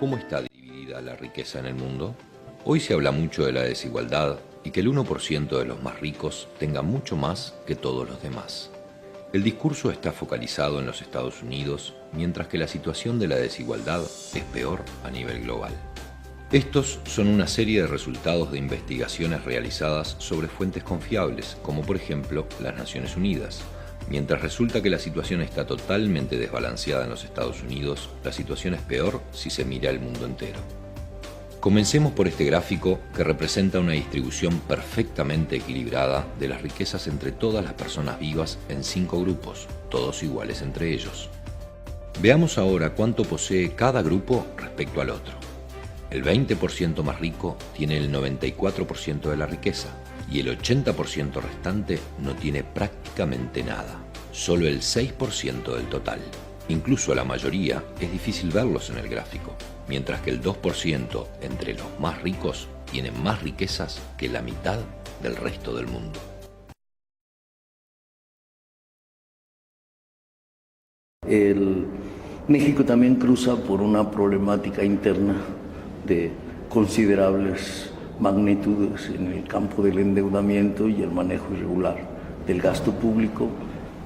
¿Cómo está dividida la riqueza en el mundo? Hoy se habla mucho de la desigualdad y que el 1% de los más ricos tenga mucho más que todos los demás. El discurso está focalizado en los Estados Unidos, mientras que la situación de la desigualdad es peor a nivel global. Estos son una serie de resultados de investigaciones realizadas sobre fuentes confiables, como por ejemplo las Naciones Unidas. Mientras resulta que la situación está totalmente desbalanceada en los Estados Unidos, la situación es peor si se mira el mundo entero. Comencemos por este gráfico que representa una distribución perfectamente equilibrada de las riquezas entre todas las personas vivas en 5 grupos, todos iguales entre ellos. Veamos ahora cuánto posee cada grupo respecto al otro. El 20% más rico tiene el 94% de la riqueza y el 80% restante no tiene prácticamente nada, solo el 6% del total. Incluso a la mayoría es difícil verlos en el gráfico, mientras que el 2% entre los más ricos tiene más riquezas que la mitad del resto del mundo. México también cruza por una problemática interna de considerables magnitudes en el campo del endeudamiento y el manejo irregular del gasto público,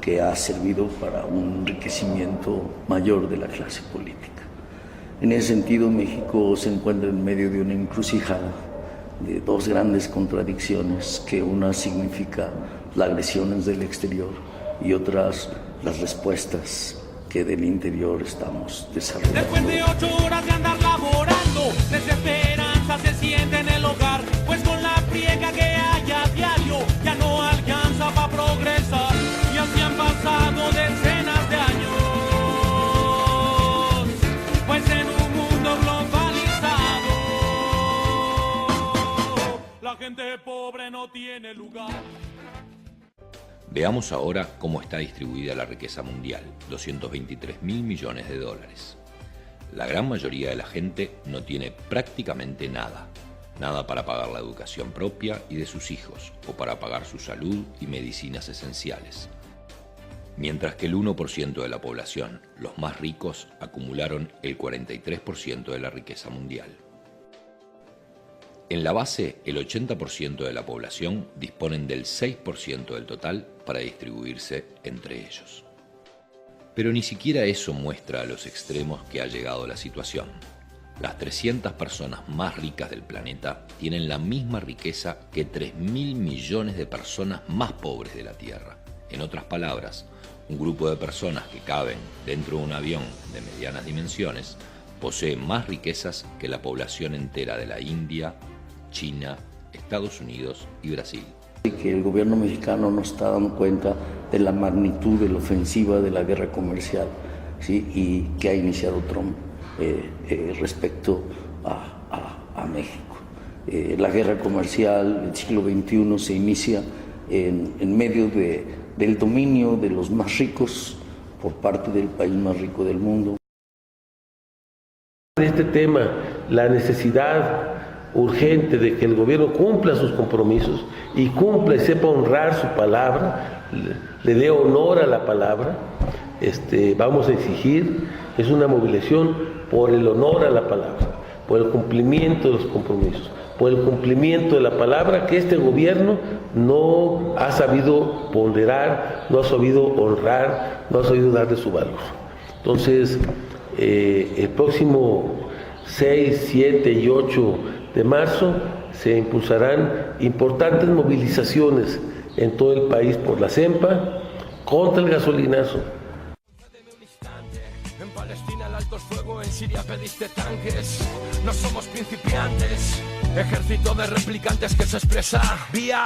que ha servido para un enriquecimiento mayor de la clase política. En ese sentido, México se encuentra en medio de una encrucijada de 2 grandes contradicciones, que una significa las agresiones del exterior y otras las respuestas que del interior estamos desarrollando. Después de 8 horas de andar laborando, desesperanza se siente en el hogar, pues con la friega que hay a diario ya no alcanza para progresar, y así han pasado decenas de años, pues en un mundo globalizado la gente pobre no tiene lugar. Veamos ahora cómo está distribuida la riqueza mundial, 223.000 millones de dólares. La gran mayoría de la gente no tiene prácticamente nada. Nada para pagar la educación propia y de sus hijos, o para pagar su salud y medicinas esenciales. Mientras que el 1% de la población, los más ricos, acumularon el 43% de la riqueza mundial. En la base, el 80% de la población disponen del 6% del total para distribuirse entre ellos. Pero ni siquiera eso muestra a los extremos que ha llegado la situación. Las 300 personas más ricas del planeta tienen la misma riqueza que 3.000 millones de personas más pobres de la Tierra. En otras palabras, un grupo de personas que caben dentro de un avión de medianas dimensiones posee más riquezas que la población entera de la India, China, Estados Unidos y Brasil. Que el gobierno mexicano no está dando cuenta de la magnitud de la ofensiva de la guerra comercial, ¿sí? Y que ha iniciado Trump respecto a México. La guerra comercial del siglo XXI se inicia en medio del dominio de los más ricos por parte del país más rico del mundo. Este tema, la necesidad urgente de que el gobierno cumpla sus compromisos y cumpla y sepa honrar su palabra, le dé honor a la palabra. Vamos a exigir, es una movilización por el honor a la palabra, por el cumplimiento de los compromisos, por el cumplimiento de la palabra que este gobierno no ha sabido ponderar, no ha sabido honrar, no ha sabido darle su valor. Entonces, el próximo 6, 7 y 8 de marzo se impulsarán importantes movilizaciones en todo el país por la CEMPA contra el gasolinazo. En Palestina el alto fuego, en Siria pediste tanques. No somos principiantes, ejército de replicantes que se expresa vía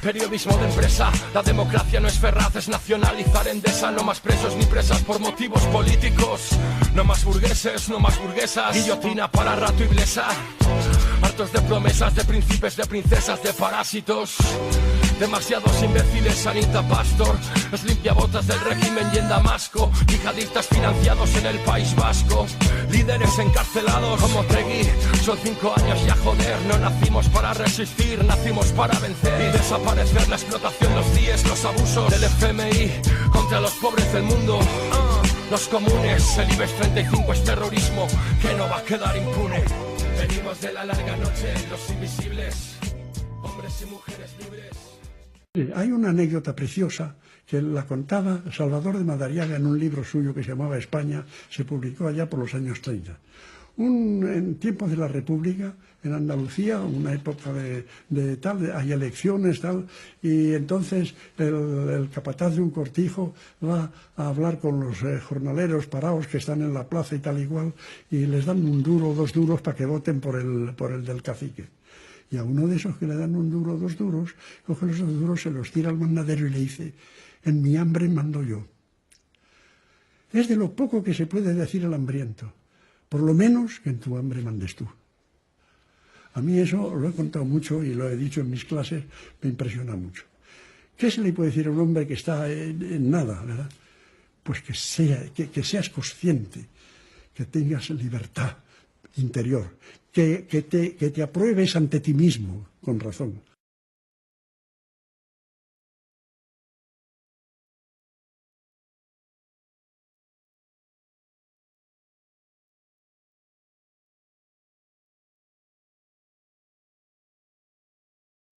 periodismo de empresa. La democracia no es feraz, es nacionalizar Endesa. No más presos ni presas por motivos políticos. No más burgueses, no más burguesas. Guillotina para rato y blesa. Hartos de promesas, de príncipes, de princesas, de parásitos. Demasiados imbéciles, Anita Pastor es limpiabotas del régimen y en Damasco. Yihadistas financiados en el País Vasco. Líderes encarcelados como Tregui. Son 5 años ya, joder. No nacimos para resistir, nacimos para vencer y desaparecer la explotación, los CIES, los abusos del FMI contra los pobres del mundo. los comunes. El IBEX 35 es terrorismo que no va a quedar impune. Venimos de la larga noche, los invisibles, hombres y mujeres libres. Hay una anécdota preciosa que la contaba Salvador de Madariaga en un libro suyo que se llamaba España, se publicó allá por los años 30. En tiempos de la República, en Andalucía, una época de tal, hay elecciones, tal, y entonces el capataz de un cortijo va a hablar con los jornaleros parados que están en la plaza y tal igual, y les dan 1 duro o 2 duros para que voten por el del cacique. Y a uno de esos que le dan 1 duro o 2 duros, coge los 2 duros, se los tira al mandadero y le dice: en mi hambre mando yo. Es de lo poco que se puede decir al hambriento. Por lo menos que en tu hambre mandes tú. A mí eso lo he contado mucho y lo he dicho en mis clases, me impresiona mucho. ¿Qué se le puede decir a un hombre que está en nada, verdad? Pues que seas consciente, que tengas libertad interior, que te apruebes ante ti mismo, con razón.